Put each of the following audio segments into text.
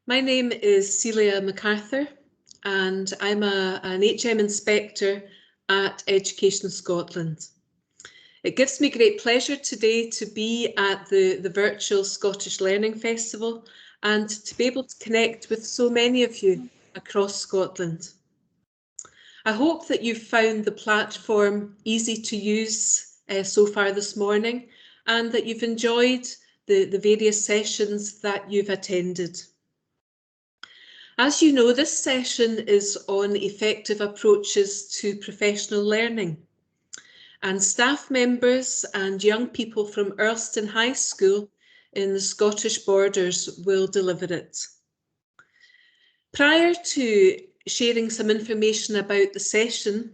My name is Celia MacArthur and I'm an HM inspector at Education Scotland. It gives me great pleasure today to be at the virtual Scottish Learning Festival and to be able to connect with so many of you across Scotland. I hope that you've found the platform easy to use so far this morning and that you've enjoyed the various sessions that you've attended. As you know, this session is on effective approaches to professional learning, and staff members and young people from Earlston High School in the Scottish Borders will deliver it. Prior to sharing some information about the session,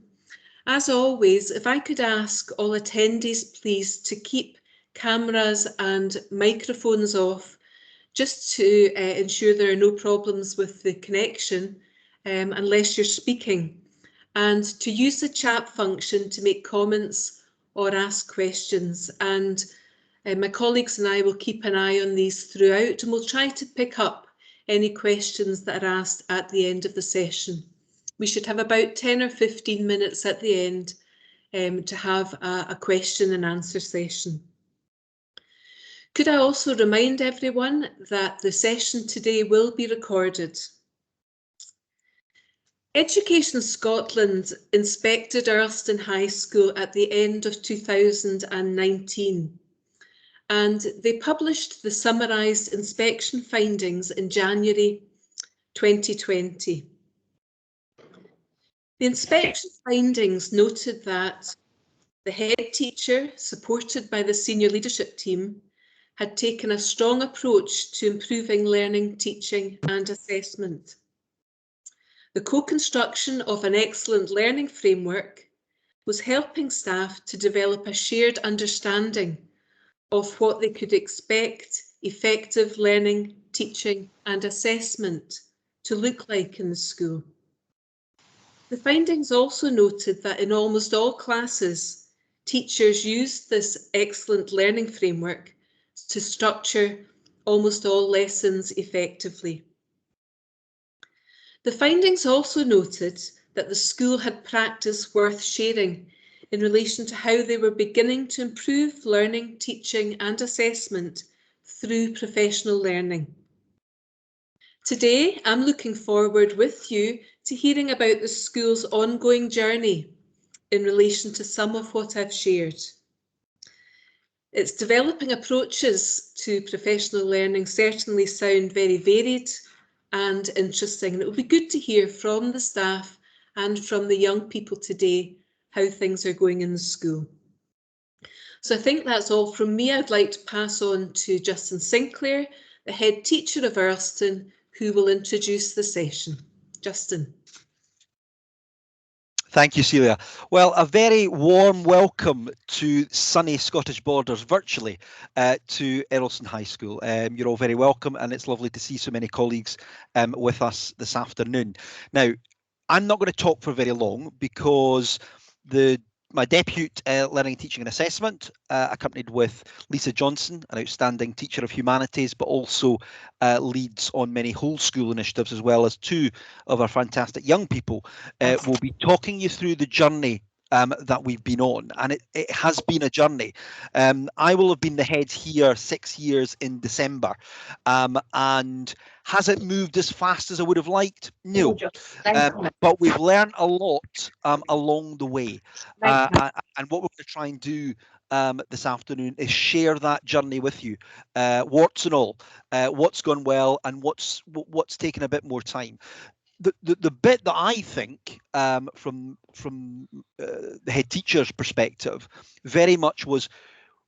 as always, if I could ask all attendees please to keep cameras and microphones off, just to ensure there are no problems with the connection unless you're speaking, and to use the chat function to make comments or ask questions. And my colleagues and I will keep an eye on these throughout, and we'll try to pick up any questions that are asked at the end of the session. We should have about 10 or 15 minutes at the end to have a question and answer session. Could I also remind everyone that the session today will be recorded. Education Scotland inspected Earlston High School at the end of 2019, and they published the summarised inspection findings in January 2020. The inspection findings noted that the head teacher, supported by the senior leadership team, had taken a strong approach to improving learning, teaching and assessment. The co-construction of an excellent learning framework was helping staff to develop a shared understanding of what they could expect effective learning, teaching and assessment to look like in the school. The findings also noted that in almost all classes, teachers used this excellent learning framework to structure almost all lessons effectively. The findings also noted that the school had practice worth sharing in relation to how they were beginning to improve learning, teaching and assessment through professional learning. Today, I'm looking forward with you to hearing about the school's ongoing journey in relation to some of what I've shared. Its developing approaches to professional learning certainly sound very varied and interesting, and it will be good to hear from the staff and from the young people today how things are going in the school. So I think that's all from me. I'd like to pass on to Justin Sinclair, the head teacher of Earlston, who will introduce the session. Justin. Thank you, Celia. Well, a very warm welcome to sunny Scottish Borders virtually to Earlston High School. You're all very welcome, and it's lovely to see so many colleagues with us this afternoon. Now, I'm not going to talk for very long because my depute Learning, Teaching and Assessment, accompanied with Lisa Johnson, an outstanding teacher of humanities, but also leads on many whole school initiatives, as well as two of our fantastic young people, will be talking you through the journey that we've been on. And it has been a journey. I will have been the head here 6 years in December. And has it moved as fast as I would have liked? No. But we've learned a lot along the way. And what we're going to try and do this afternoon is share that journey with you, warts and all, what's gone well and what's taken a bit more time. The bit that I think from the head teacher's perspective very much was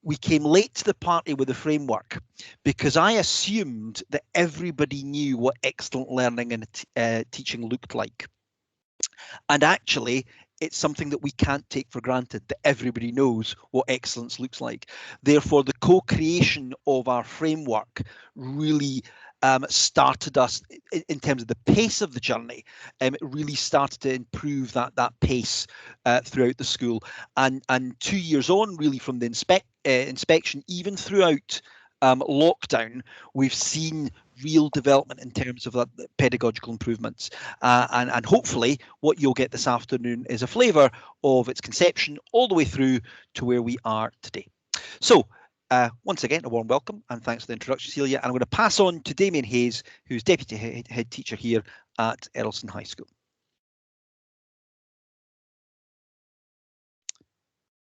we came late to the party with the framework because I assumed that everybody knew what excellent learning and teaching looked like. And actually, it's something that we can't take for granted, that everybody knows what excellence looks like. Therefore, the co-creation of our framework really started us in terms of the pace of the journey. It really started to improve that pace throughout the school. And 2 years on, really, from the inspection, even throughout lockdown, we've seen real development in terms of that pedagogical improvements. And hopefully what you'll get this afternoon is a flavour of its conception all the way through to where we are today. So once again, a warm welcome and thanks for the introduction, Celia. And I'm going to pass on to Damien Hayes, who's Deputy Head Teacher here at Earlston High School.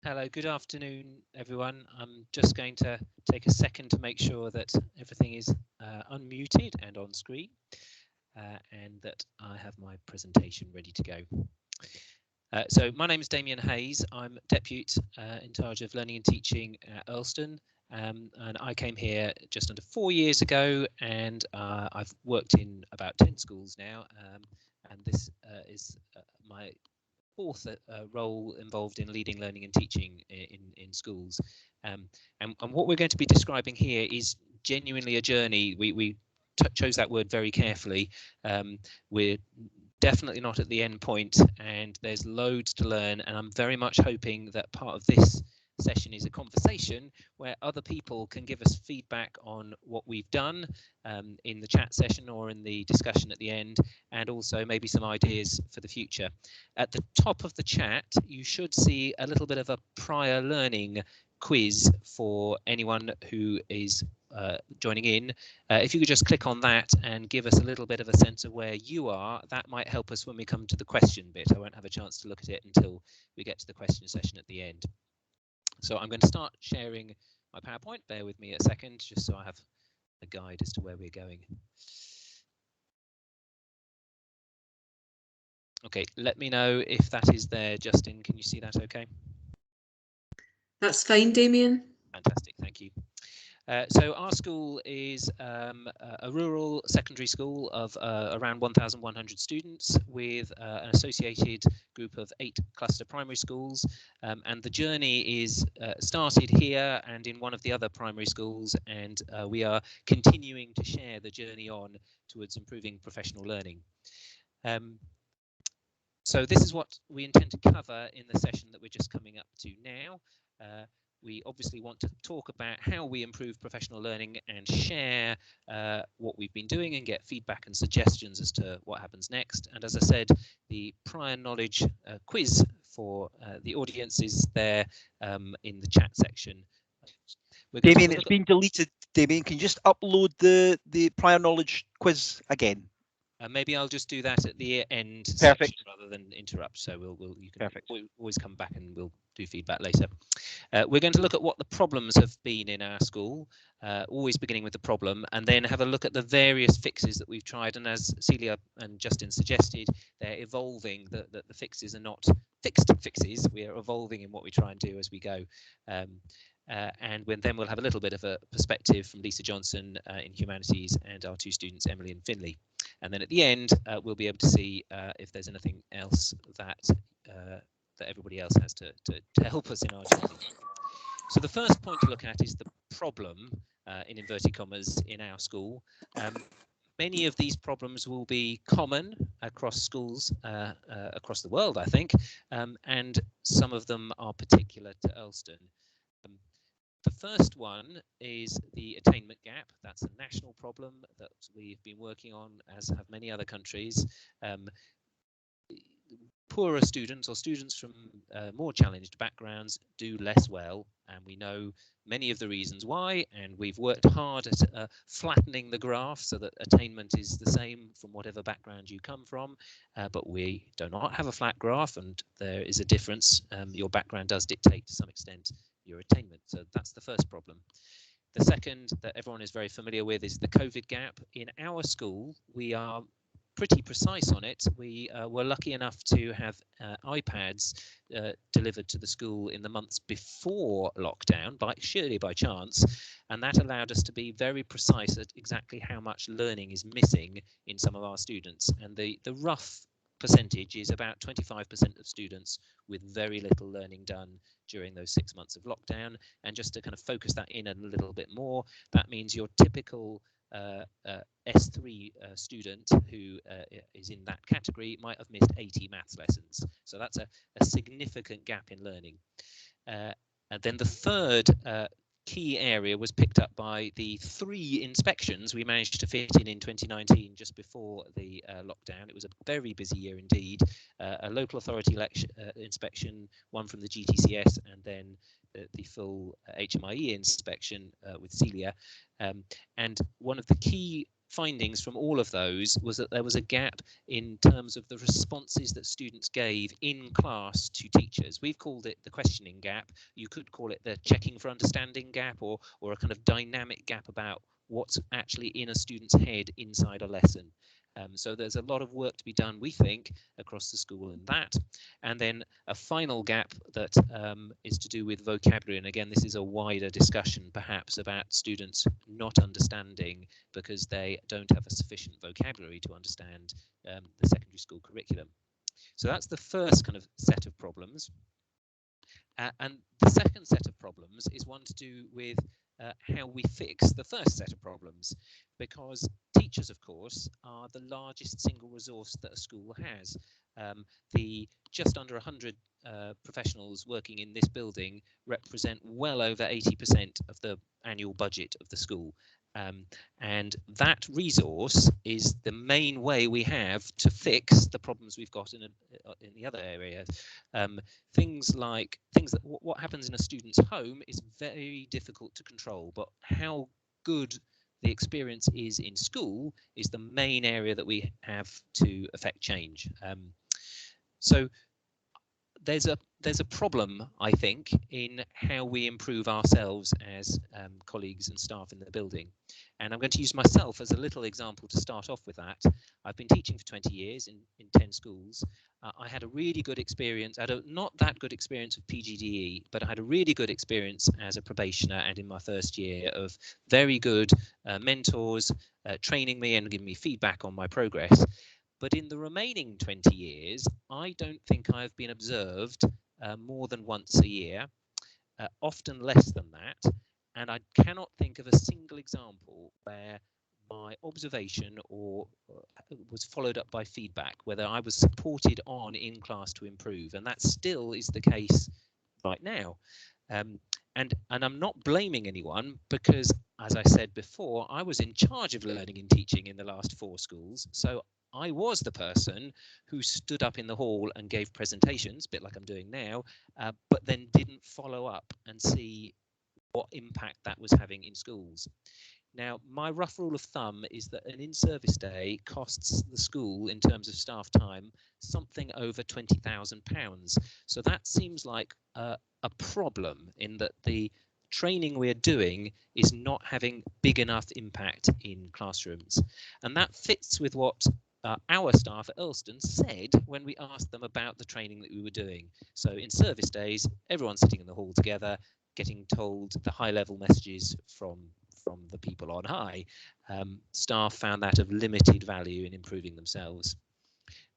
Hello, good afternoon, everyone. I'm just going to take a second to make sure that everything is unmuted and on screen, and that I have my presentation ready to go. So my name is Damien Hayes. I'm Deputy in charge of Learning and Teaching at Earlston, and I came here just under 4 years ago, and I've worked in about 10 schools now, and this is my fourth role involved in leading learning and teaching in schools. And what we're going to be describing here is genuinely a journey. We chose that word very carefully. We're definitely not at the end point, and there's loads to learn, and I'm very much hoping that part of this session is a conversation where other people can give us feedback on what we've done in the chat session or in the discussion at the end, and also maybe some ideas for the future. At the top of the chat, you should see a little bit of a prior learning quiz for anyone who is joining in. If you could just click on that and give us a little bit of a sense of where you are, that might help us when we come to the question bit. I won't have a chance to look at it until we get to the question session at the end. So I'm going to start sharing my PowerPoint. Bear with me a second, just so I have a guide as to where we're going. Okay, let me know if that is there. Justin, can you see that okay? That's fine, Damien. Fantastic, thank you. So our school is a rural secondary school of around 1,100 students with an associated group of 8 cluster primary schools, and the journey is started here and in one of the other primary schools, and we are continuing to share the journey on towards improving professional learning. So this is what we intend to cover in the session that we're just coming up to now. We obviously want to talk about how we improve professional learning and share what we've been doing and get feedback and suggestions as to what happens next. And as I said, the prior knowledge quiz for the audience is there in the chat section. Damien, it's been deleted. Damien, can you just upload the prior knowledge quiz again? Maybe I'll just do that at the end Perfect. section rather than interrupt. So you can Perfect. always come back and we'll do feedback later. We're going to look at what the problems have been in our school, always beginning with the problem, and then have a look at the various fixes that we've tried. And as Celia and Justin suggested, they're evolving. The fixes are not fixed fixes. We are evolving in what we try and do as we go. And then we'll have a little bit of a perspective from Lisa Johnson in Humanities and our 2 students, Emily and Finley. And then at the end, we'll be able to see if there's anything else that everybody else has to help us in our journey. So the first point to look at is the problem, in inverted commas, in our school. Many of these problems will be common across schools across the world, I think, and some of them are particular to Earlston. The first one is the attainment gap. That's a national problem that we've been working on, as have many other countries. Poorer students or students from more challenged backgrounds do less well, and we know many of the reasons why, and we've worked hard at flattening the graph so that attainment is the same from whatever background you come from, but we do not have a flat graph, and there is a difference. Your background does dictate to some extent your attainment. So that's the first problem. The second that everyone is very familiar with is the COVID gap. In our school, we are pretty precise on it. We were lucky enough to have iPads delivered to the school in the months before lockdown, surely by chance, and that allowed us to be very precise at exactly how much learning is missing in some of our students. And the rough percentage is about 25% of students with very little learning done during those 6 months of lockdown. And just to kind of focus that in a little bit more, that means your typical S3 student who is in that category might have missed 80 maths lessons. So that's a significant gap in learning. And then the third key area was picked up by the 3 inspections we managed to fit in 2019, just before the lockdown. It was a very busy year indeed. A local authority inspection, one from the GTCS, and then the full HMIE inspection with Celia. And one of the key findings from all of those was that there was a gap in terms of the responses that students gave in class to teachers. We've called it the questioning gap. You could call it the checking for understanding gap, or a kind of dynamic gap about what's actually in a student's head inside a lesson. So there's a lot of work to be done, we think, across the school in that. And then a final gap that is to do with vocabulary. And again, this is a wider discussion perhaps about students not understanding because they don't have a sufficient vocabulary to understand the secondary school curriculum. So that's the first kind of set of problems. And the second set of problems is one to do with how we fix the first set of problems, because teachers, of course, are the largest single resource that a school has. The just under 100 professionals working in this building represent well over 80% of the annual budget of the school. And that resource is the main way we have to fix the problems we've got in the other areas. Things that what happens in a student's home is very difficult to control, but how good the experience is in school is the main area that we have to affect change. So there's a problem, I think, in how we improve ourselves as colleagues and staff in the building. And I'm going to use myself as a little example to start off with that. I've been teaching for 20 years in 10 schools. I had a really good experience. I had not that good experience of PGDE, but I had a really good experience as a probationer and in my first year of very good mentors training me and giving me feedback on my progress. But in the remaining 20 years, I don't think I've been observed more than once a year, often less than that. And I cannot think of a single example where my observation or was followed up by feedback, whether I was supported on in class to improve. And that still is the case right now. And I'm not blaming anyone because, as I said before, I was in charge of learning and teaching in the last 4 schools. So I was the person who stood up in the hall and gave presentations, a bit like I'm doing now, but then didn't follow up and see what impact that was having in schools. Now, my rough rule of thumb is that an in-service day costs the school, in terms of staff time, something over £20,000. So that seems like a problem in that the training we're doing is not having big enough impact in classrooms. And that fits with what our staff at Earlston said when we asked them about the training that we were doing. So in service days, everyone's sitting in the hall together, getting told the high-level messages from the people on high. Staff found that of limited value in improving themselves.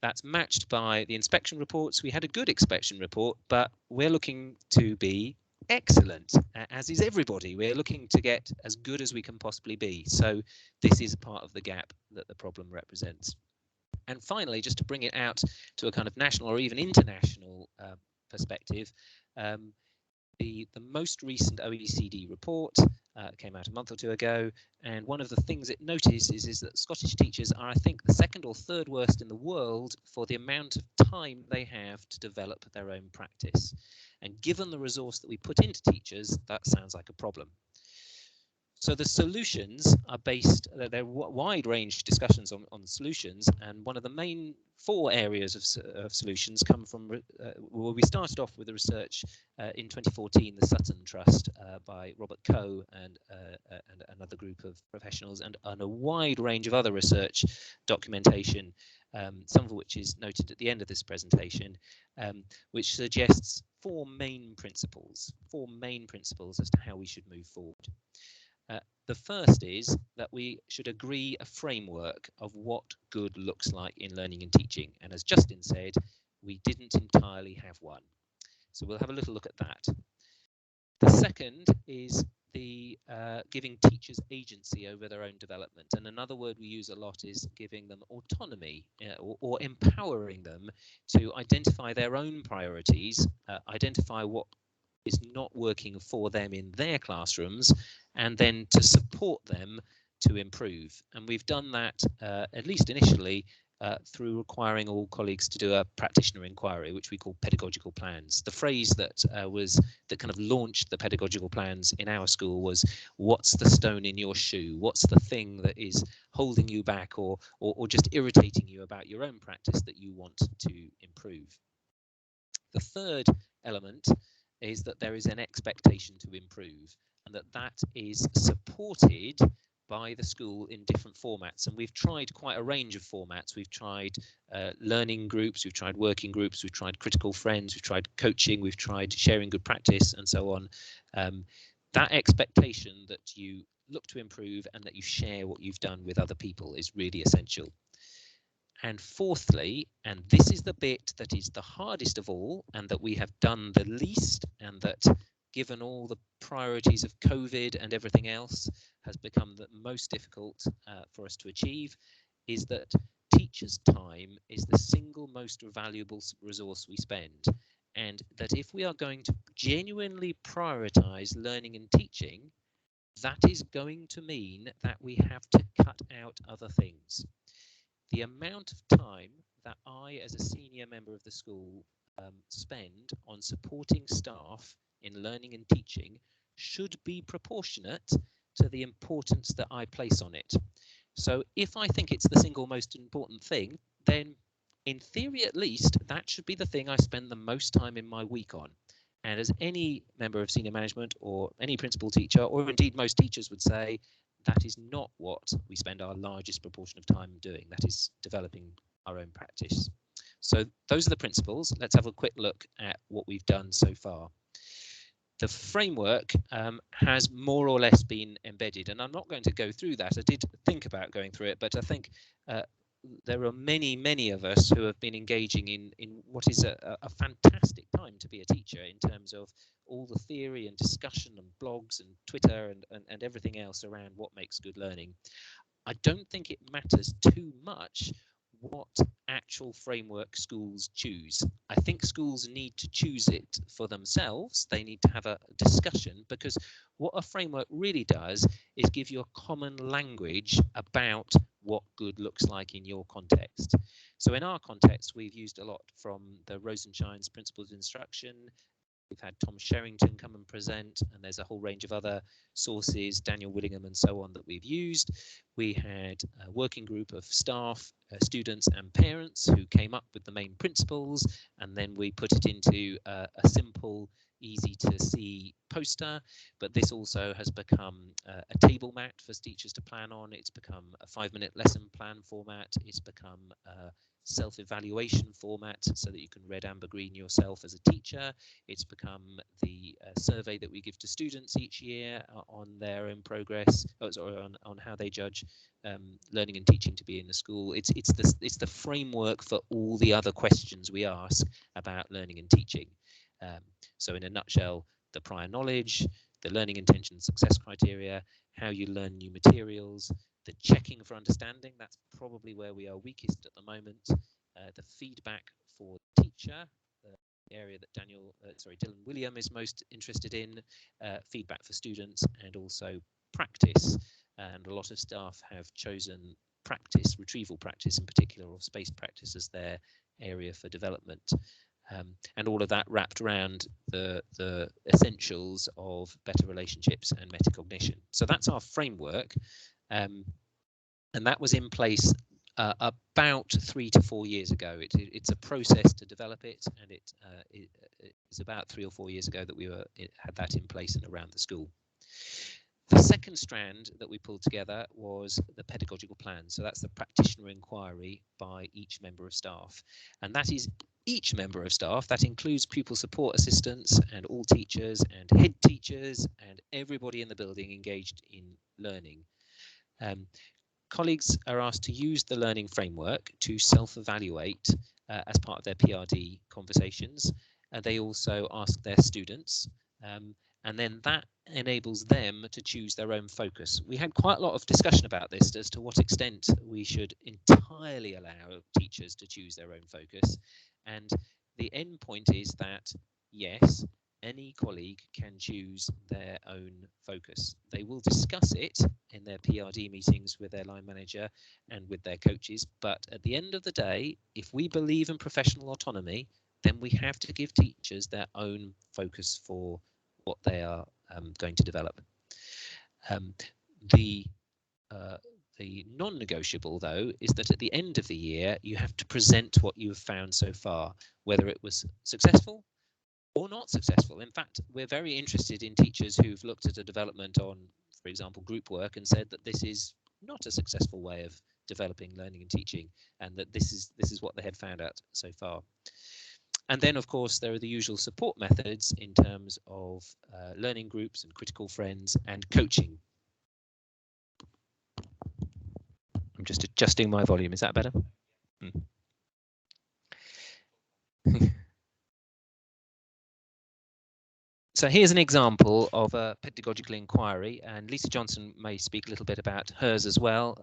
That's matched by the inspection reports. We had a good inspection report, but we're looking to be excellent, as is everybody. We're looking to get as good as we can possibly be. So this is part of the gap that the problem represents. And finally, just to bring it out to a kind of national or even international perspective, the most recent OECD report came out a month or 2 ago, and one of the things it noticed is that Scottish teachers are, I think, the 2nd or 3rd worst in the world for the amount of time they have to develop their own practice. And given the resource that we put into teachers, that sounds like a problem. So the solutions are based, there are wide range discussions on solutions, and one of the main 4 areas of solutions come from, well, we started off with the research in 2014, the Sutton Trust by Robert Coe and another group of professionals, and a wide range of other research documentation, some of which is noted at the end of this presentation, which suggests 4 main principles as to how we should move forward. The first is that we should agree a framework of what good looks like in learning and teaching. And as Justin said, we didn't entirely have one. So we'll have a little look at that. The second is the giving teachers agency over their own development. And another word we use a lot is giving them autonomy or empowering them to identify their own priorities, identify what is not working for them in their classrooms, and then to support them to improve. And we've done that, at least initially, through requiring all colleagues to do a practitioner inquiry, which we call pedagogical plans. The phrase that kind of launched the pedagogical plans in our school was, what's the stone in your shoe? What's the thing that is holding you back or just irritating you about your own practice that you want to improve? The third element is that there is an expectation to improve, and that is supported by the school in different formats. And we've tried quite a range of formats. We've tried learning groups, we've tried working groups, we've tried critical friends, we've tried coaching, we've tried sharing good practice, and so on. That expectation that you look to improve and that you share what you've done with other people is really essential. And fourthly, and this is the bit that is the hardest of all, and that we have done the least, and that, given all the priorities of COVID and everything else, has become the most difficult for us to achieve, is that teachers' time is the single most valuable resource we spend. And that if we are going to genuinely prioritize learning and teaching, that is going to mean that we have to cut out other things. The amount of time that I, as a senior member of the school, spend on supporting staff in learning and teaching should be proportionate to the importance that I place on it. So if I think it's the single most important thing, then in theory at least, that should be the thing I spend the most time in my week on. And as any member of senior management or any principal teacher, or indeed most teachers would say, that is not what we spend our largest proportion of time doing. That is developing our own practice. So those are the principles. Let's have a quick look at what we've done so far. The framework has more or less been embedded, and I'm not going to go through that. I did think about going through it, but I think there are many of us who have been engaging in what is a fantastic time to be a teacher, in terms of all the theory and discussion and blogs and Twitter and everything else around what makes good learning. I don't think it matters too much what actual framework schools choose. I think schools need to choose it for themselves. They need to have a discussion, because what a framework really does is give you a common language about what good looks like in your context. So in our context, we've used a lot from the Rosenshine's Principles of Instruction. We've had Tom Sherrington come and present, and there's a whole range of other sources, Daniel Willingham and so on, that we've used. We had a working group of staff, students and parents who came up with the main principles, and then we put it into a simple, easy to see poster. But this also has become a table mat for teachers to plan on. It's become a 5-minute lesson plan format. It's become a self-evaluation format so that you can red, amber, green yourself as a teacher. It's become the survey that we give to students each year on their own progress, or on how they judge learning and teaching to be in the school. It's the framework for all the other questions we ask about learning and teaching. So in a nutshell, the prior knowledge, the learning intention success criteria, how you learn new materials, the checking for understanding, that's probably where we are weakest at the moment, the feedback for the teacher, the area that Dylan William is most interested in, feedback for students, and also practice. And a lot of staff have chosen practice, retrieval practice in particular, or spaced practice, as their area for development. And all of that wrapped around the essentials of better relationships and metacognition. So that's our framework. And that was in place about 3 to 4 years ago. It's a process to develop it, and it's about 3 or 4 years ago that we had that in place and around the school. The second strand that we pulled together was the pedagogical plan. So that's the practitioner inquiry by each member of staff. And that is each member of staff. That includes pupil support assistants and all teachers and head teachers and everybody in the building engaged in learning. Colleagues are asked to use the learning framework to self-evaluate as part of their PRD conversations. They also ask their students, and then that enables them to choose their own focus. We had quite a lot of discussion about this as to what extent we should entirely allow teachers to choose their own focus. And the end point is that, yes, any colleague can choose their own focus. They will discuss it in their PRD meetings with their line manager and with their coaches, but at the end of the day, if we believe in professional autonomy, then we have to give teachers their own focus for what they are going to develop. The non-negotiable, though, is that at the end of the year, you have to present what you have found so far, whether it was successful or not successful. In fact, we're very interested in teachers who've looked at a development on, for example, group work and said that this is not a successful way of developing learning and teaching, and that this is what they had found out so far. And then, of course, there are the usual support methods in terms of learning groups and critical friends and coaching. I'm just adjusting my volume. Is that better? So here's an example of a pedagogical inquiry, and Lisa Johnson may speak a little bit about hers as well.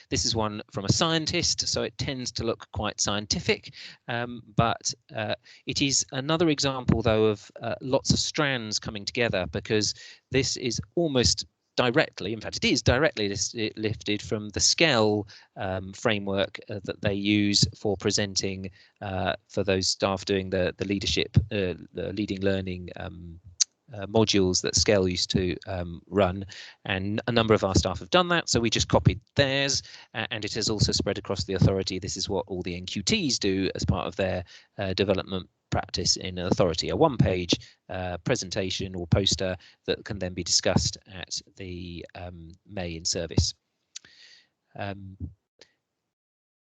This is one from a scientist, so it tends to look quite scientific, but it is another example, though, of lots of strands coming together, because this is almost directly, in fact, it is directly lifted from the SCEL framework that they use for presenting for those staff doing the leadership, the leading learning modules that SCEL used to run, and a number of our staff have done that, so we just copied theirs, and it has also spread across the authority. This is what all the NQTs do as part of their development practice in authority, a one-page presentation or poster that can then be discussed at the May in service. And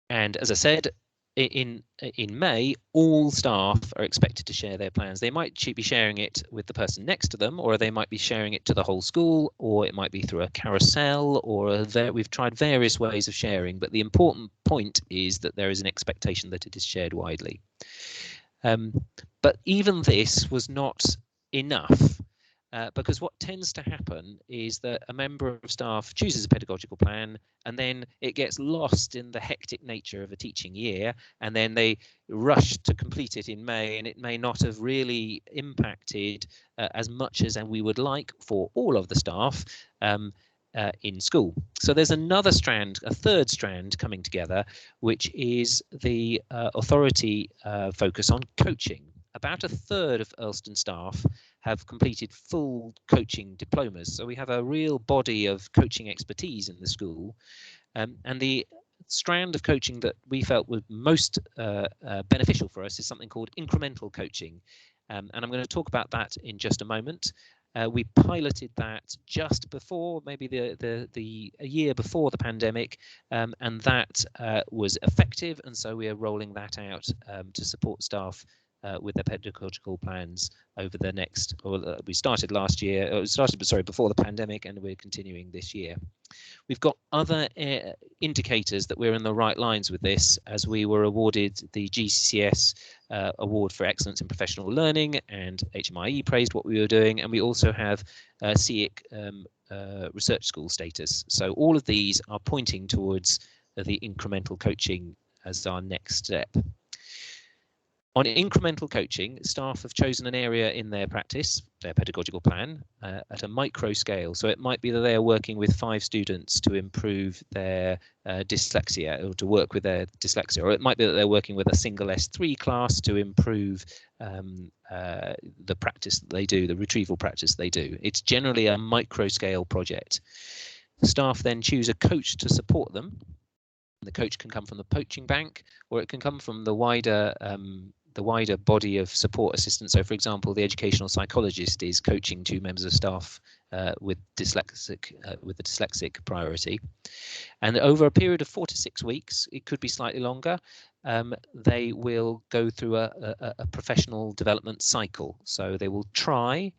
as I said, in May, all staff are expected to share their plans. They might be sharing it with the person next to them, or they might be sharing it to the whole school, or it might be through a carousel, or we've tried various ways of sharing, but the important point is that there is an expectation that it is shared widely. But even this was not enough, because what tends to happen is that a member of staff chooses a pedagogical plan, and then it gets lost in the hectic nature of a teaching year, and then they rush to complete it in May, and it may not have really impacted as much as we would like for all of the staff in school. So there's another strand, a third strand coming together, which is the authority focus on coaching. About a third of Earlston staff have completed full coaching diplomas. So we have a real body of coaching expertise in the school. And the strand of coaching that we felt was most beneficial for us is something called incremental coaching. And I'm going to talk about that in just a moment. We piloted that just before, maybe a year before the pandemic, and that was effective. And so we are rolling that out to support staff with their pedagogical plans over the next, we started last year, before the pandemic, and we're continuing this year. We've got other indicators that we're in the right lines with this, as we were awarded the GCCS Award for Excellence in Professional Learning, and HMIE praised what we were doing, and we also have CIC research school status. So all of these are pointing towards the incremental coaching as our next step. On incremental coaching, staff have chosen an area in their practice, their pedagogical plan, at a micro scale. So it might be that they are working with 5 students to improve their dyslexia, or to work with their dyslexia, or it might be that they're working with a single S3 class to improve the practice that they do, the retrieval practice they do. It's generally a micro scale project. Staff then choose a coach to support them. The coach can come from the poaching bank, or it can come from the wider body of support assistants. So, for example, the educational psychologist is coaching 2 members of staff with the dyslexic priority. And over a period of 4 to 6 weeks, it could be slightly longer, they will go through a professional development cycle. So they will try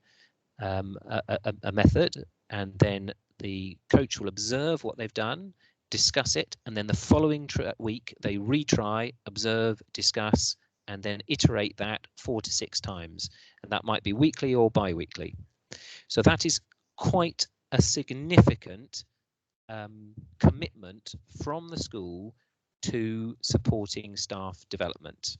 a method, and then the coach will observe what they've done, discuss it, and then the following week they retry, observe, discuss, and then iterate that 4 to 6 times, and that might be weekly or bi-weekly. So that is quite a significant commitment from the school to supporting staff development.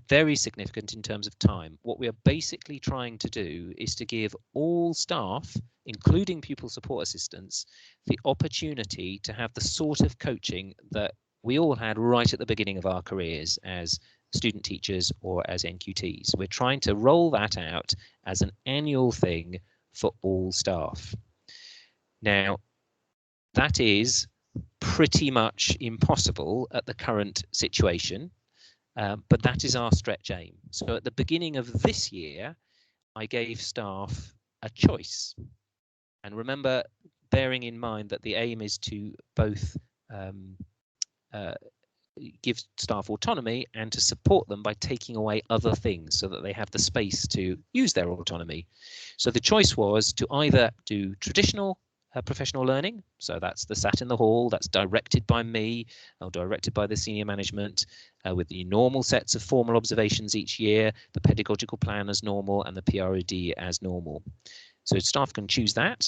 very significant in terms of time. What we are basically trying to do is to give all staff, including pupil support assistants, the opportunity to have the sort of coaching that we all had right at the beginning of our careers as student teachers or as NQTs. We're trying to roll that out as an annual thing for all staff. Now, that is pretty much impossible at the current situation. But that is our stretch aim. So at the beginning of this year, I gave staff a choice. And remember, bearing in mind that the aim is to both give staff autonomy and to support them by taking away other things so that they have the space to use their autonomy. So the choice was to either do traditional professional learning, so that's the sat in the hall, that's directed by me or directed by the senior management with the normal sets of formal observations each year, the pedagogical plan as normal and the PROD as normal. So staff can choose that,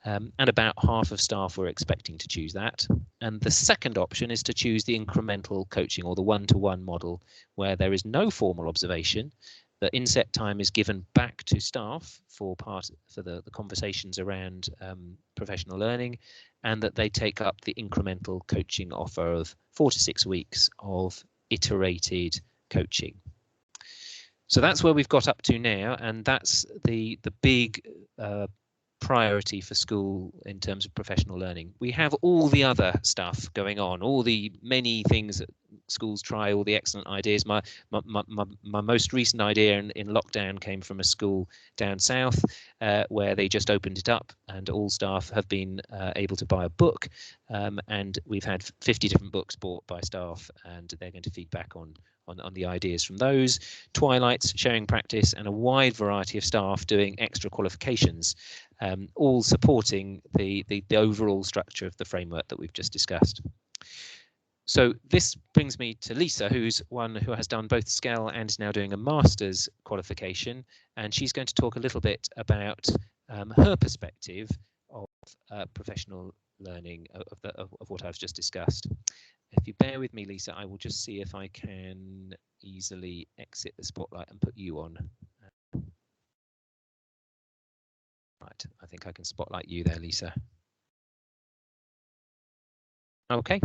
and about half of staff were expecting to choose that. And the second option is to choose the incremental coaching or the one-to-one model, where there is no formal observation. The inset time is given back to staff for the conversations around professional learning, and that they take up the incremental coaching offer of 4 to 6 weeks of iterated coaching. So that's where we've got up to now, and that's the big priority for school in terms of professional learning. We have all the other stuff going on, all the many things that schools try, all the excellent ideas. My most recent idea in lockdown came from a school down south where they just opened it up and all staff have been able to buy a book, and we've had 50 different books bought by staff, and they're going to feed back on the ideas from those. Twilights, sharing practice, and a wide variety of staff doing extra qualifications, all supporting the overall structure of the framework that we've just discussed. So this brings me to Lisa, who's one who has done both SCEL and is now doing a master's qualification, and she's going to talk a little bit about her perspective of professional learning of what I've just discussed. If you bear with me, Lisa, I will just see if I can easily exit the spotlight and put you on. Right, I think I can spotlight you there, Lisa. Okay.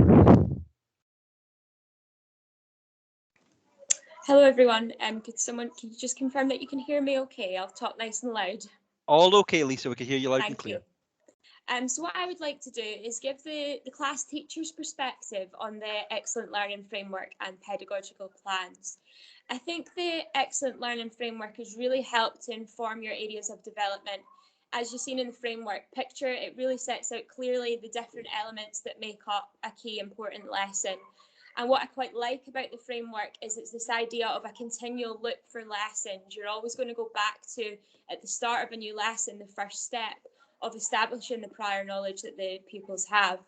Hello everyone. Can you just confirm that you can hear me okay? I'll talk nice and loud. All okay, Lisa, we can hear you loud and Thank clear. you. So what I would like to do is give the class teacher's perspective on the Excellent Learning Framework and pedagogical plans. I think the Excellent Learning Framework has really helped to inform your areas of development. As you've seen in the framework picture, it really sets out clearly the different elements that make up a key important lesson. And what I quite like about the framework is it's this idea of a continual loop for lessons. You're always going to go back to, at the start of a new lesson, the first step of establishing the prior knowledge that the pupils have.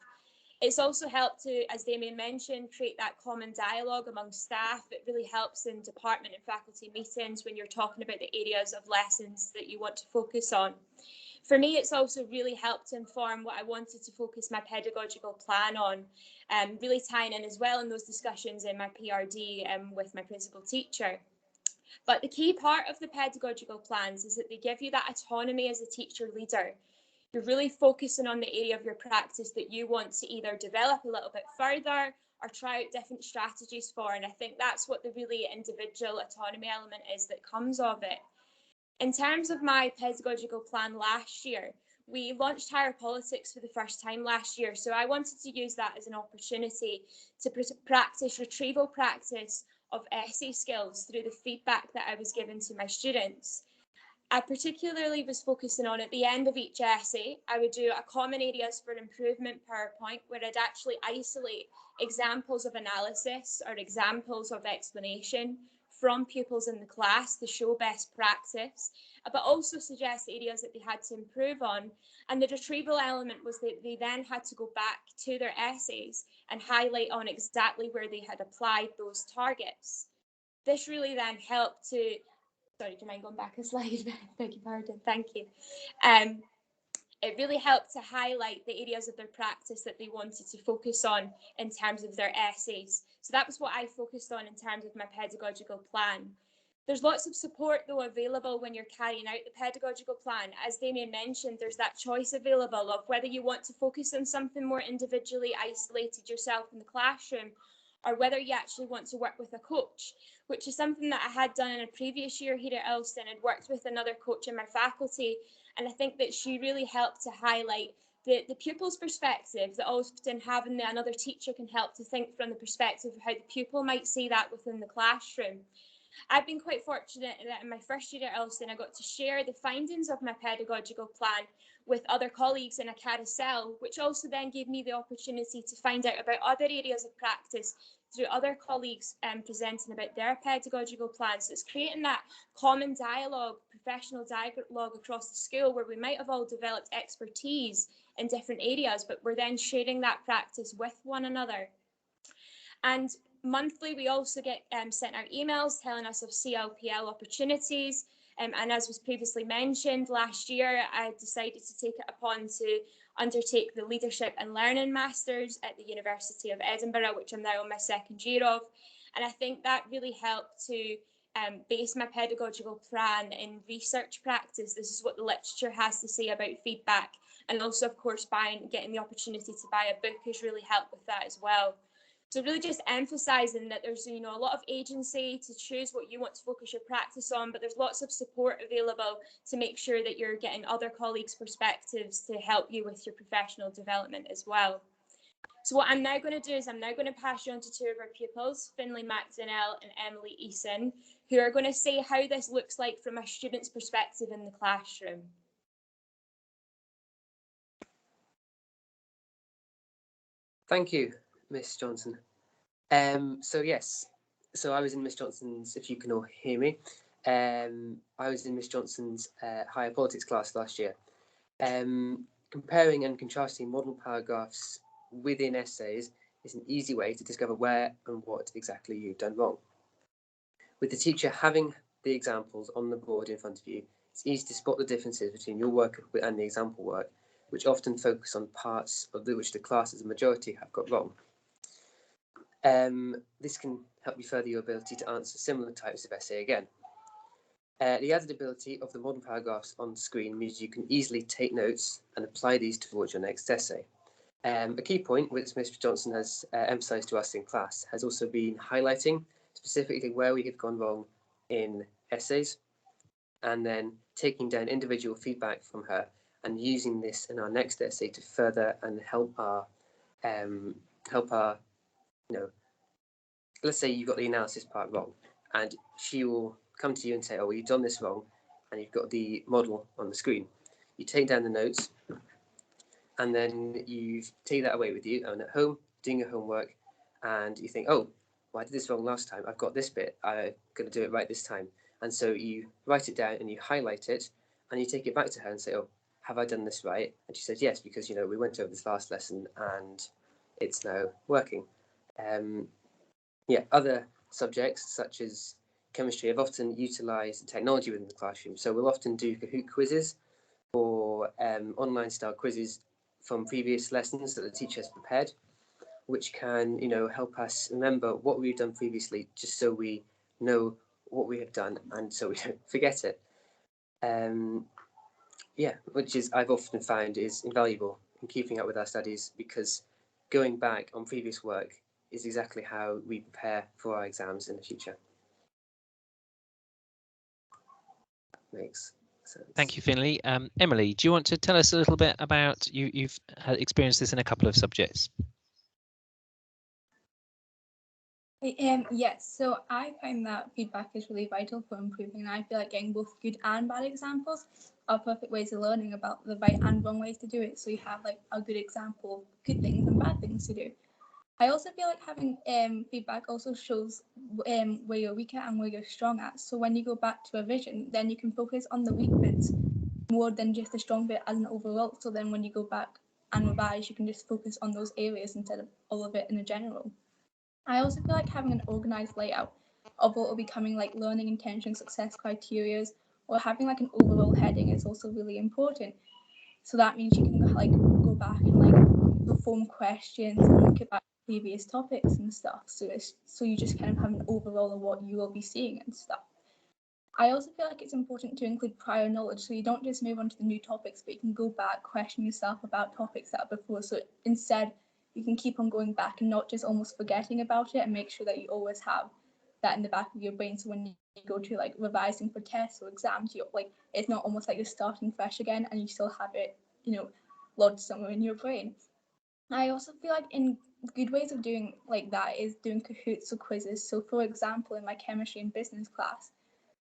It's also helped to, as Damien mentioned, create that common dialogue among staff. It really helps in department and faculty meetings when you're talking about the areas of lessons that you want to focus on. For me, it's also really helped to inform what I wanted to focus my pedagogical plan on, really tying in as well in those discussions in my PRD with my principal teacher. But the key part of the pedagogical plans is that they give you that autonomy as a teacher leader. You're really focusing on the area of your practice that you want to either develop a little bit further or try out different strategies for. And I think that's what the really individual autonomy element is that comes of it. In terms of my pedagogical plan last year, we launched Higher Politics for the first time last year. So I wanted to use that as an opportunity to practice retrieval practice of essay skills through the feedback that I was given to my students. I particularly was focusing on, at the end of each essay, I would do a common areas for improvement PowerPoint where I'd actually isolate examples of analysis or examples of explanation from pupils in the class to show best practice, but also suggest areas that they had to improve on. And the retrieval element was that they then had to go back to their essays and highlight on exactly where they had applied those targets. This really then helped to, sorry, do you mind going back a slide? Beg your pardon, thank you. It really helped to highlight the areas of their practice that they wanted to focus on in terms of their essays. So that was what I focused on in terms of my pedagogical plan. There's lots of support, though, available when you're carrying out the pedagogical plan. As Damien mentioned, there's that choice available of whether you want to focus on something more individually isolated yourself in the classroom, or whether you actually want to work with a coach, which is something that I had done in a previous year here at Earlston. I'd worked with another coach in my faculty, and I think that she really helped to highlight the pupil's perspective, that often having another teacher can help to think from the perspective of how the pupil might see that within the classroom. I've been quite fortunate that in my first year at Earlston, I got to share the findings of my pedagogical plan with other colleagues in a carousel, which also then gave me the opportunity to find out about other areas of practice through other colleagues presenting about their pedagogical plans. So it's creating that common dialogue, professional dialogue across the school, where we might have all developed expertise in different areas, but we're then sharing that practice with one another. And monthly, we also get sent out emails telling us of CLPL opportunities. And as was previously mentioned, last year I decided to take it upon to undertake the Leadership and Learning Masters at the University of Edinburgh, which I'm now on my second year of. And I think that really helped to base my pedagogical plan in research practice. This is what the literature has to say about feedback. And also, of course, getting the opportunity to buy a book has really helped with that as well. So really just emphasising that there's, a lot of agency to choose what you want to focus your practice on, but there's lots of support available to make sure that you're getting other colleagues' perspectives to help you with your professional development as well. So what I'm now going to do is I'm now going to pass you on to two of our pupils, Finlay McDonnell and Emily Eason, who are going to say how this looks like from a student's perspective in the classroom. Thank you, Miss Johnson. So I was in Miss Johnson's, if you can all hear me, I was in Miss Johnson's higher politics class last year. Comparing and contrasting model paragraphs within essays is an easy way to discover where and what exactly you've done wrong. With the teacher having the examples on the board in front of you, it's easy to spot the differences between your work and the example work, which often focus on parts of which the class as a majority have got wrong. This can help you further your ability to answer similar types of essay again. The added ability of the modern paragraphs on screen means you can easily take notes and apply these towards your next essay. A key point which Mr. Johnson has emphasised to us in class has also been highlighting specifically where we have gone wrong in essays, and then taking down individual feedback from her and using this in our next essay to further and help our let's say you've got the analysis part wrong, and she will come to you and say, oh, well, you've done this wrong, and you've got the model on the screen. You take down the notes, and then you take that away with you, and at home, doing your homework, and you think, oh, well, I did this wrong last time, I've got this bit, I'm going to do it right this time. And so you write it down and you highlight it, and you take it back to her and say, oh, have I done this right? And she says, yes, because, we went over this last lesson, and it's now working. Other subjects such as chemistry have often utilised technology within the classroom. So we'll often do Kahoot quizzes or online style quizzes from previous lessons that the teacher has prepared, which can, help us remember what we've done previously, just so we know what we have done and so we don't forget it. Which is I've often found is invaluable in keeping up with our studies, because going back on previous work is exactly how we prepare for our exams in the future. Makes sense. Thank you, Finlay. Emily, do you want to tell us a little bit about, you've experienced this in a couple of subjects? Yes, so I find that feedback is really vital for improving, and I feel like getting both good and bad examples are perfect ways of learning about the right and wrong ways to do it. So you have like a good example of good things and bad things to do. I also feel like having feedback also shows where you're weak at and where you're strong at. So when you go back to revision, then you can focus on the weak bits more than just the strong bit as an overall. So then when you go back and revise, you can just focus on those areas instead of all of it in a general. I also feel like having an organised layout of what will be coming, like learning intention, success criteria, or having like an overall heading is also really important. So that means you can like go back and like perform questions and look at previous topics and stuff. So you just kind of have an overall of what you will be seeing and stuff. I also feel like it's important to include prior knowledge, so you don't just move on to the new topics, but you can go back, question yourself about topics that are before. So instead, you can keep on going back and not just almost forgetting about it, and make sure that you always have that in the back of your brain. So when you go to like revising for tests or exams, you like it's not almost like you're starting fresh again, and you still have it, you know, lodged somewhere in your brain. I also feel like in good ways of doing like that is doing Kahoots or quizzes. So for example, in my chemistry and business class,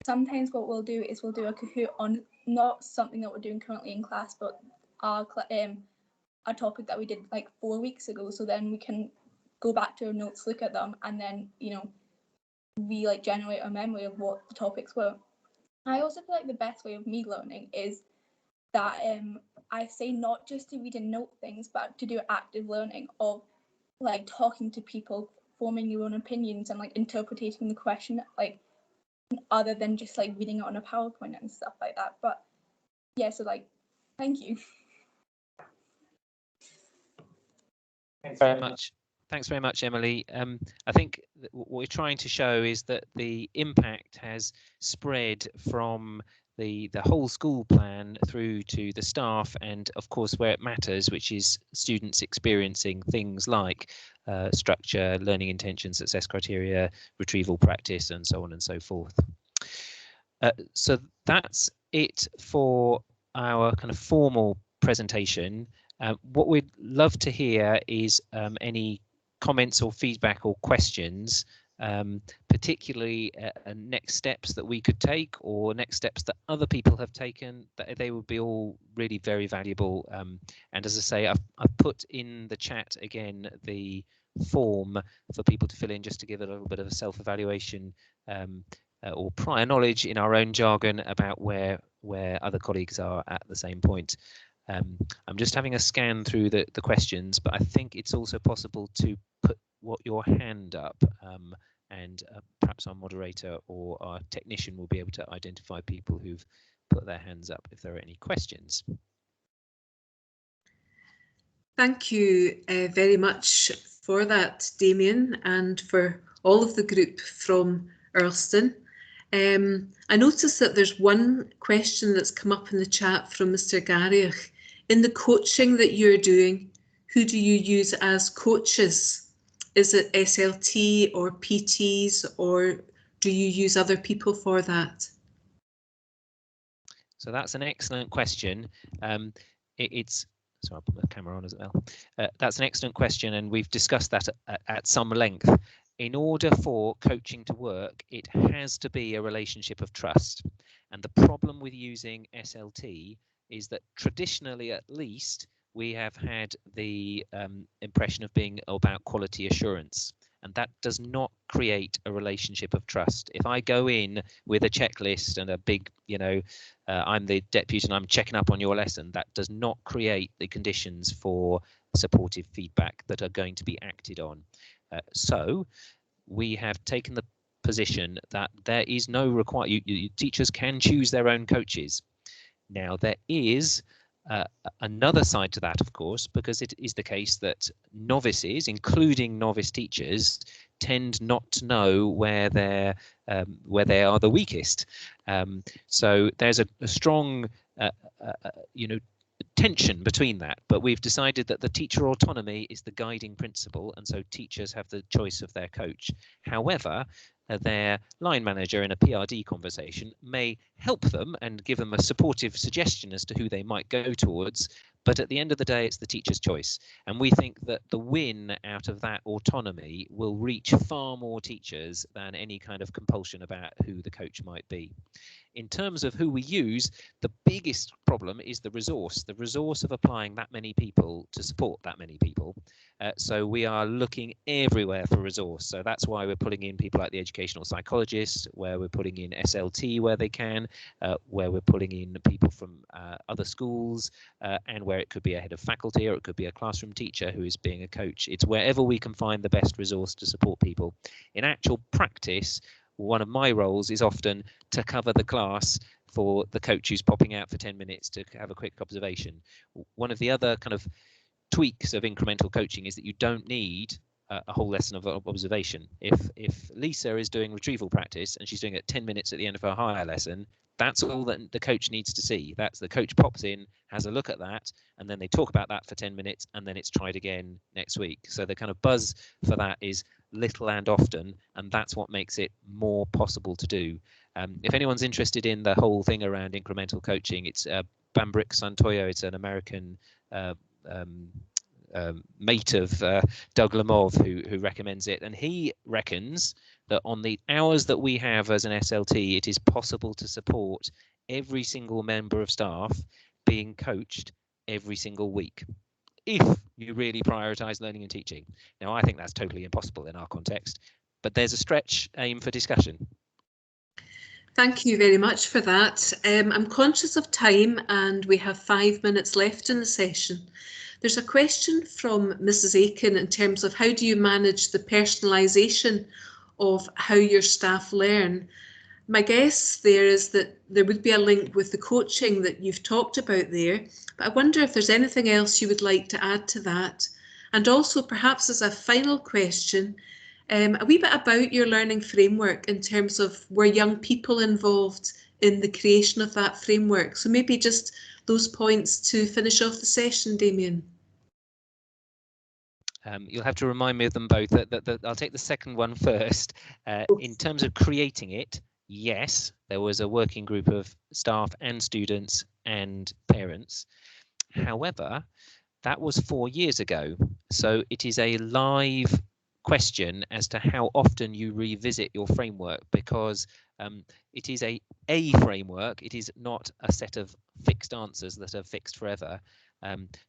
sometimes what we'll do is we'll do a Kahoot on not something that we're doing currently in class, but a topic that we did like 4 weeks ago. So then we can go back to our notes, look at them, and then, you know, we like generate a memory of what the topics were. I also feel like the best way of me learning is that I say not just to read and note things, but to do active learning of like talking to people, forming your own opinions, and like interpreting the question, like other than just like reading it on a PowerPoint and stuff like that. But yeah, so like, thank you. Thanks very much. Thanks very much, Emily. I think what we're trying to show is that the impact has spread from the whole school plan through to the staff, and of course where it matters, which is students experiencing things like structure, learning intention, success criteria, retrieval practice, and so on and so forth. So that's it for our kind of formal presentation. What we'd love to hear is any comments or feedback or questions, particularly next steps that we could take, or next steps that other people have taken. That they would be all really very valuable. And as I say, I've put in the chat again the form for people to fill in, just to give a little bit of a self-evaluation or prior knowledge in our own jargon about where other colleagues are at the same point. I'm just having a scan through the questions, but I think it's also possible to put your hand up, and perhaps our moderator or our technician will be able to identify people who've put their hands up if there are any questions. Thank you very much for that, Damien, and for all of the group from Earlston. I noticed that there's one question that's come up in the chat from Mr. Garriach. In the coaching that you're doing, who do you use as coaches? Is it SLT or PTs, or do you use other people for that? So that's an excellent question. Sorry, I'll put my camera on as well. That's an excellent question, and we've discussed that at some length. In order for coaching to work, it has to be a relationship of trust. And the problem with using SLT is that traditionally, at least, we have had the impression of being about quality assurance. And that does not create a relationship of trust. If I go in with a checklist and a big, I'm the deputy and I'm checking up on your lesson, that does not create the conditions for supportive feedback that are going to be acted on. So we have taken the position that there is no requirement. Teachers can choose their own coaches. Now, there is another side to that, of course, because it is the case that novices, including novice teachers, tend not to know where they are the weakest. So there's a strong, tension between that, but we've decided that the teacher autonomy is the guiding principle, and so teachers have the choice of their coach. However, their line manager in a PRD conversation may help them and give them a supportive suggestion as to who they might go towards, but at the end of the day, it's the teacher's choice. And we think that the win out of that autonomy will reach far more teachers than any kind of compulsion about who the coach might be. In terms of who we use, the biggest problem is the resource of applying that many people to support that many people. So we are looking everywhere for resource. So that's why we're putting in people like the educational psychologists, where we're putting in SLT where they can, where we're putting in people from other schools, and where it could be a head of faculty or it could be a classroom teacher who is being a coach. It's wherever we can find the best resource to support people. In actual practice, one of my roles is often to cover the class for the coach who's popping out for 10 minutes to have a quick observation. One of the other kind of tweaks of incremental coaching is that you don't need a whole lesson of observation. If Lisa is doing retrieval practice and she's doing it 10 minutes at the end of her higher lesson, that's all that the coach needs to see. That's the coach pops in, has a look at that, and then they talk about that for 10 minutes, and then it's tried again next week. So the kind of buzz for that is little and often, and that's what makes it more possible to do. If anyone's interested in the whole thing around incremental coaching, it's Bambrick Santoyo. It's an American mate of Doug Lemov who recommends it, and he reckons that on the hours that we have as an SLT, it is possible to support every single member of staff being coached every single week, if you really prioritise learning and teaching. Now, I think that's totally impossible in our context, but there's a stretch aim for discussion. Thank you very much for that. I'm conscious of time and we have 5 minutes left in the session. There's a question from Mrs. Aiken in terms of how do you manage the personalisation of how your staff learn. My guess there is that there would be a link with the coaching that you've talked about there, but I wonder if there's anything else you would like to add to that. And also perhaps as a final question, a wee bit about your learning framework in terms of were young people involved in the creation of that framework? So maybe just those points to finish off the session, Damien. You'll have to remind me of them both. I'll take the second one first. In terms of creating it, yes, there was a working group of staff and students and parents. However, that was 4 years ago. So it is a live question as to how often you revisit your framework, because it is a framework. It is not a set of fixed answers that are fixed forever.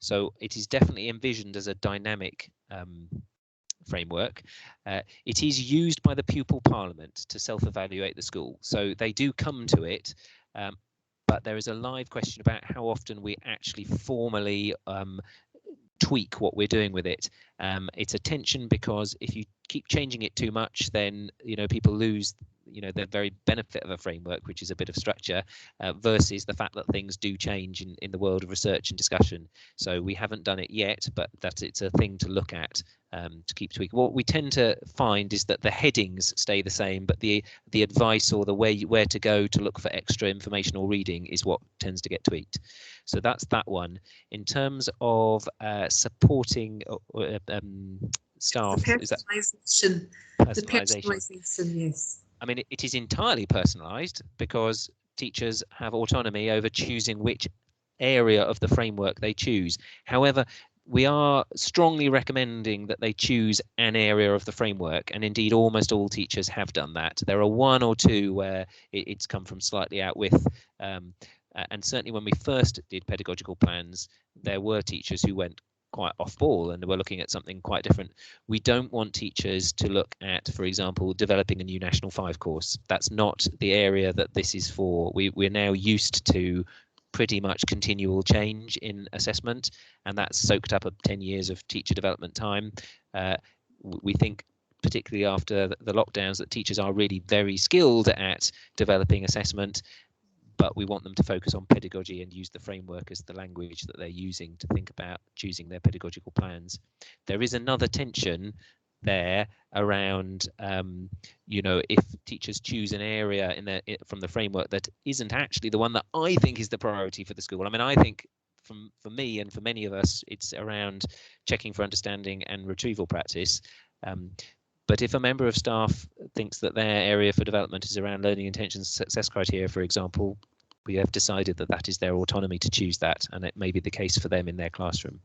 So it is definitely envisioned as a dynamic framework. It is used by the pupil parliament to self-evaluate the school. So they do come to it, but there is a live question about how often we actually formally tweak what we're doing with it. It's a tension, because if you keep changing it too much, then people lose the very benefit of a framework, which is a bit of structure, versus the fact that things do change in the world of research and discussion. So we haven't done it yet, but that it's a thing to look at, to keep tweaking. What we tend to find is that the headings stay the same, but the advice or the where to go to look for extra information or reading is what tends to get tweaked. So that's that one. In terms of supporting staff, is that personalisation? The personalisation, yes. I mean, it is entirely personalised, because teachers have autonomy over choosing which area of the framework they choose. However, we are strongly recommending that they choose an area of the framework, and indeed almost all teachers have done that. There are one or two where it's come from slightly out with, and certainly when we first did pedagogical plans, there were teachers who went quite off ball and we're looking at something quite different. We don't want teachers to look at, for example, developing a new National 5 course. That's not the area that this is for. We're now used to pretty much continual change in assessment, and that's soaked up 10 years of teacher development time. We think, particularly after the lockdowns, that teachers are really very skilled at developing assessment, but we want them to focus on pedagogy and use the framework as the language that they're using to think about choosing their pedagogical plans. There is another tension there around, if teachers choose an area from the framework that isn't actually the one that I think is the priority for the school. I mean, I think for me and for many of us, it's around checking for understanding and retrieval practice. But if a member of staff thinks that their area for development is around learning intentions, success criteria, for example, we have decided that that is their autonomy to choose that, and it may be the case for them in their classroom.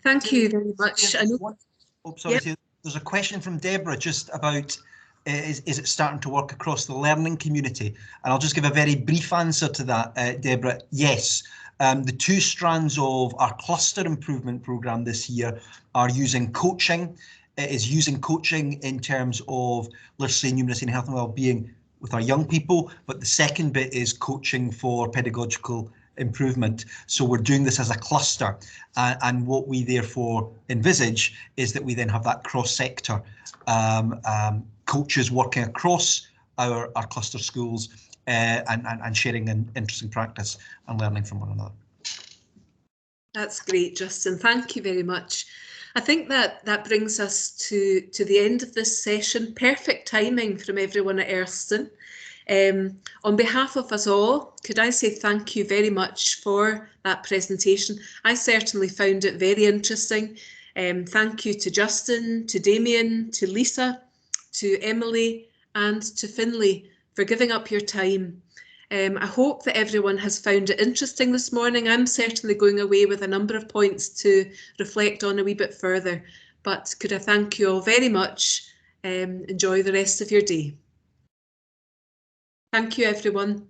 Thank you very much. Yep. There's a question from Deborah just about is it starting to work across the learning community? And I'll just give a very brief answer to that, Deborah. Yes. The 2 strands of our cluster improvement programme this year are using coaching. It is using coaching in terms of literacy, numeracy and health and well-being with our young people, but the second bit is coaching for pedagogical improvement. So we're doing this as a cluster, and what we therefore envisage is that we then have that cross-sector coaches working across our cluster schools and sharing in interesting practice and learning from one another. That's great, Justin. Thank you very much. I think that brings us to the end of this session. Perfect timing from everyone at Earlston. On behalf of us all, could I say thank you very much for that presentation. I certainly found it very interesting. Thank you to Justin, to Damien, to Lisa, to Emily and to Finlay for giving up your time. I hope that everyone has found it interesting this morning. I'm certainly going away with a number of points to reflect on a wee bit further, but could I thank you all very much. Enjoy the rest of your day. Thank you, everyone.